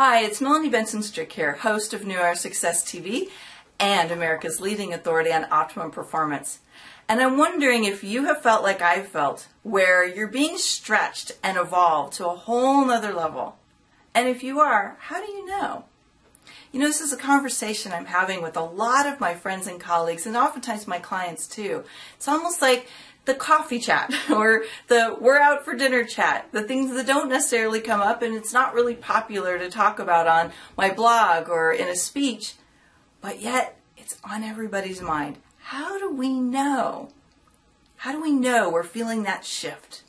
Hi, it's Melanie Benson here, host of New Era Success TV and America's leading authority on optimum performance. And I'm wondering if you have felt like I've felt, where you're being stretched and evolved to a whole nother level. And if you are, how do you know? You know, this is a conversation I'm having with a lot of my friends and colleagues, and oftentimes my clients too. It's almost like the coffee chat or the we're out for dinner chat, the things that don't necessarily come up and it's not really popular to talk about on my blog or in a speech, but yet it's on everybody's mind. How do we know? How do we know we're feeling that shift?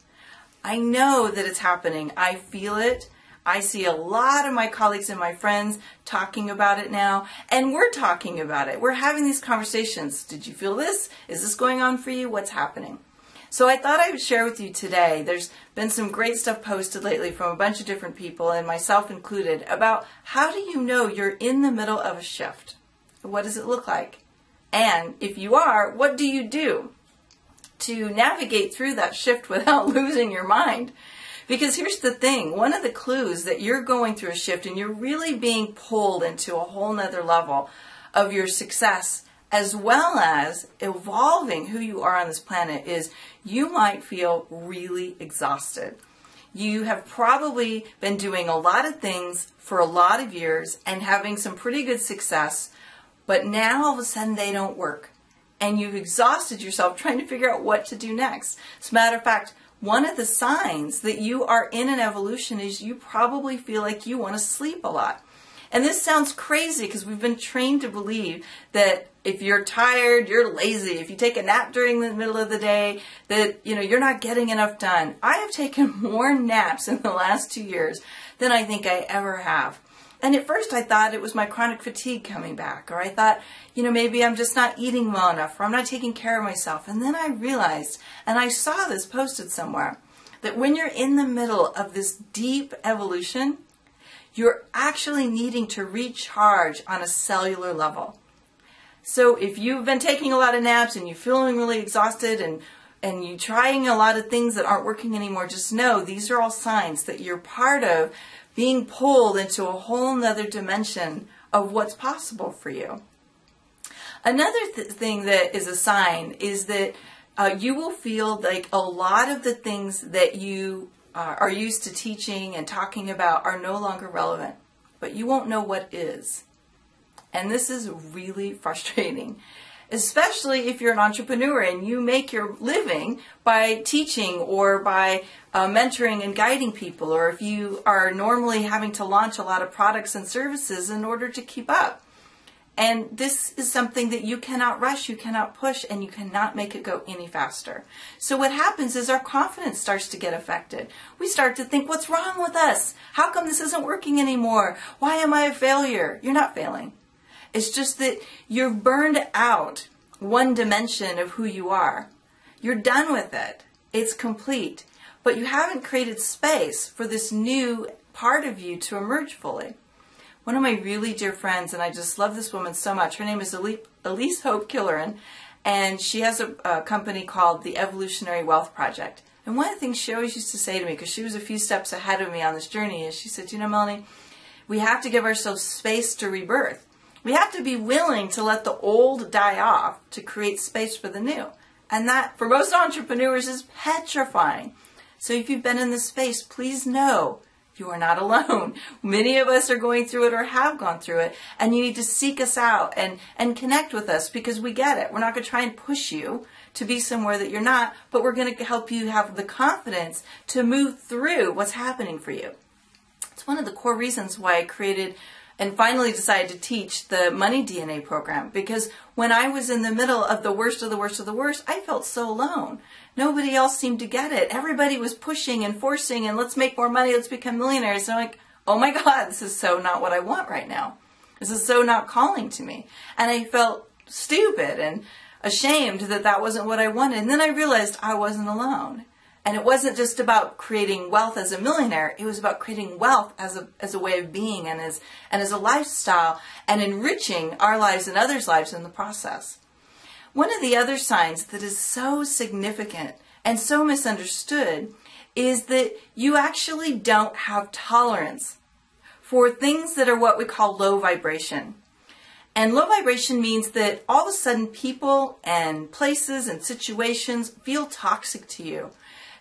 I know that it's happening. I feel it. I see a lot of my colleagues and my friends talking about it now, and we're talking about it. We're having these conversations. Did you feel this? Is this going on for you? What's happening? So I thought I would share with you today. There's been some great stuff posted lately from a bunch of different people, and myself included, about how do you know you're in the middle of a shift? What does it look like? And if you are, what do you do to navigate through that shift without losing your mind? Because here's the thing, one of the clues that you're going through a shift and you're really being pulled into a whole nother level of your success as well as evolving who you are on this planet is you might feel really exhausted. You have probably been doing a lot of things for a lot of years and having some pretty good success, but now all of a sudden they don't work. And you've exhausted yourself trying to figure out what to do next. As a matter of fact, one of the signs that you are in an evolution is you probably feel like you want to sleep a lot. And this sounds crazy because we've been trained to believe that if you're tired, you're lazy. If you take a nap during the middle of the day, that you're not getting enough done. I have taken more naps in the last 2 years than I think I ever have. And at first I thought it was my chronic fatigue coming back, or I thought, maybe I'm just not eating well enough, or I'm not taking care of myself. And then I realized, and I saw this posted somewhere, that when you're in the middle of this deep evolution, you're actually needing to recharge on a cellular level. So if you've been taking a lot of naps and you're feeling really exhausted and you're trying a lot of things that aren't working anymore, just know these are all signs that you're part of being pulled into a whole nother dimension of what's possible for you. Another thing that is a sign is that you will feel like a lot of the things that you are used to teaching and talking about are no longer relevant, but you won't know what is. And this is really frustrating, especially if you're an entrepreneur and you make your living by teaching or by mentoring and guiding people, or if you are normally having to launch a lot of products and services in order to keep up. And this is something that you cannot rush, you cannot push, and you cannot make it go any faster. So what happens is our confidence starts to get affected. We start to think, what's wrong with us? How come this isn't working anymore? Why am I a failure? You're not failing. It's just that you're burned out one dimension of who you are. You're done with it. It's complete. But you haven't created space for this new part of you to emerge fully. One of my really dear friends, and I just love this woman so much, her name is Elise Hope Killeran, and she has a company called the Evolutionary Wealth Project. And one of the things she always used to say to me, because she was a few steps ahead of me on this journey, is she said, Melanie, we have to give ourselves space to rebirth. We have to be willing to let the old die off to create space for the new. And that, for most entrepreneurs, is petrifying. So if you've been in this space, please know you are not alone. Many of us are going through it or have gone through it, and you need to seek us out and connect with us because we get it. We're not going to try and push you to be somewhere that you're not, but we're going to help you have the confidence to move through what's happening for you. It's one of the core reasons why I created and finally decided to teach the Money DNA program, because when I was in the middle of the worst of the worst of the worst, I felt so alone. Nobody else seemed to get it. Everybody was pushing and forcing and let's make more money, let's become millionaires. And I'm like, oh my God, this is so not what I want right now. This is so not calling to me. And I felt stupid and ashamed that that wasn't what I wanted. And then I realized I wasn't alone. And it wasn't just about creating wealth as a millionaire. It was about creating wealth as a way of being and as a lifestyle and enriching our lives and others' lives in the process. One of the other signs that is so significant and so misunderstood is that you actually don't have tolerance for things that are what we call low vibration. And low vibration means that all of a sudden people and places and situations feel toxic to you,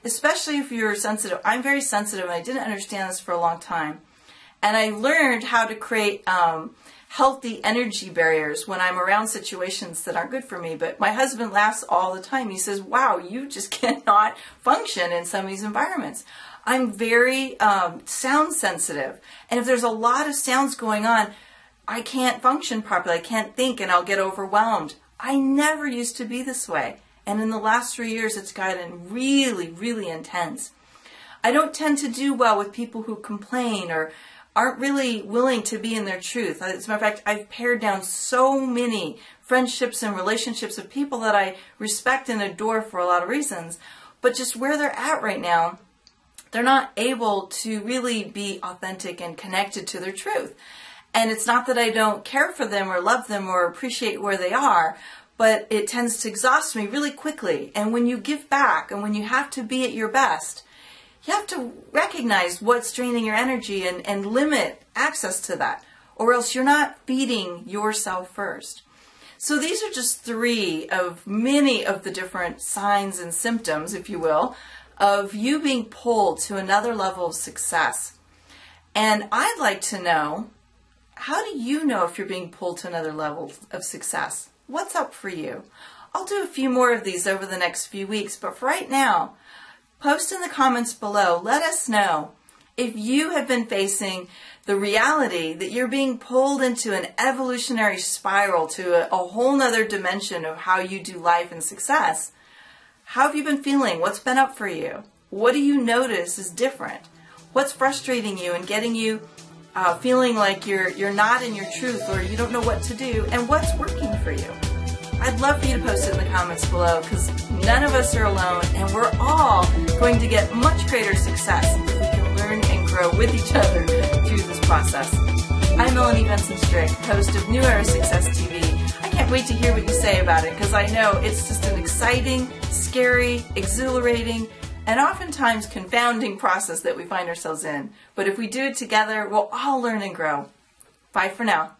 especially if you're sensitive. I'm very sensitive and I didn't understand this for a long time. And I learned how to create healthy energy barriers when I'm around situations that aren't good for me. But my husband laughs all the time. He says, wow, you just cannot function in some of these environments. I'm very sound sensitive. And if there's a lot of sounds going on, I can't function properly. I can't think and I'll get overwhelmed. I never used to be this way. And in the last 3 years, it's gotten really, really intense. I don't tend to do well with people who complain or aren't really willing to be in their truth. As a matter of fact, I've pared down so many friendships and relationships of people that I respect and adore for a lot of reasons. But just where they're at right now, they're not able to really be authentic and connected to their truth. And it's not that I don't care for them or love them or appreciate where they are, but it tends to exhaust me really quickly. And when you give back and when you have to be at your best, you have to recognize what's draining your energy and limit access to that, or else you're not feeding yourself first. So these are just 3 of many of the different signs and symptoms, if you will, of you being pulled to another level of success. And I'd like to know, how do you know if you're being pulled to another level of success? What's up for you? I'll do a few more of these over the next few weeks, but for right now, post in the comments below. Let us know if you have been facing the reality that you're being pulled into an evolutionary spiral to a whole nother dimension of how you do life and success. How have you been feeling? What's been up for you? What do you notice is different? What's frustrating you and getting you feeling like you're not in your truth or you don't know what to do? And what's working for you? I'd love for you to post it in the comments below, because none of us are alone and we're all going to get much greater success if we can learn and grow with each other through this process. I'm Melanie Benson, host of New Era Success TV. I can't wait to hear what you say about it, because I know it's just an exciting, scary, exhilarating, and oftentimes confounding process that we find ourselves in. But if we do it together, we'll all learn and grow. Bye for now.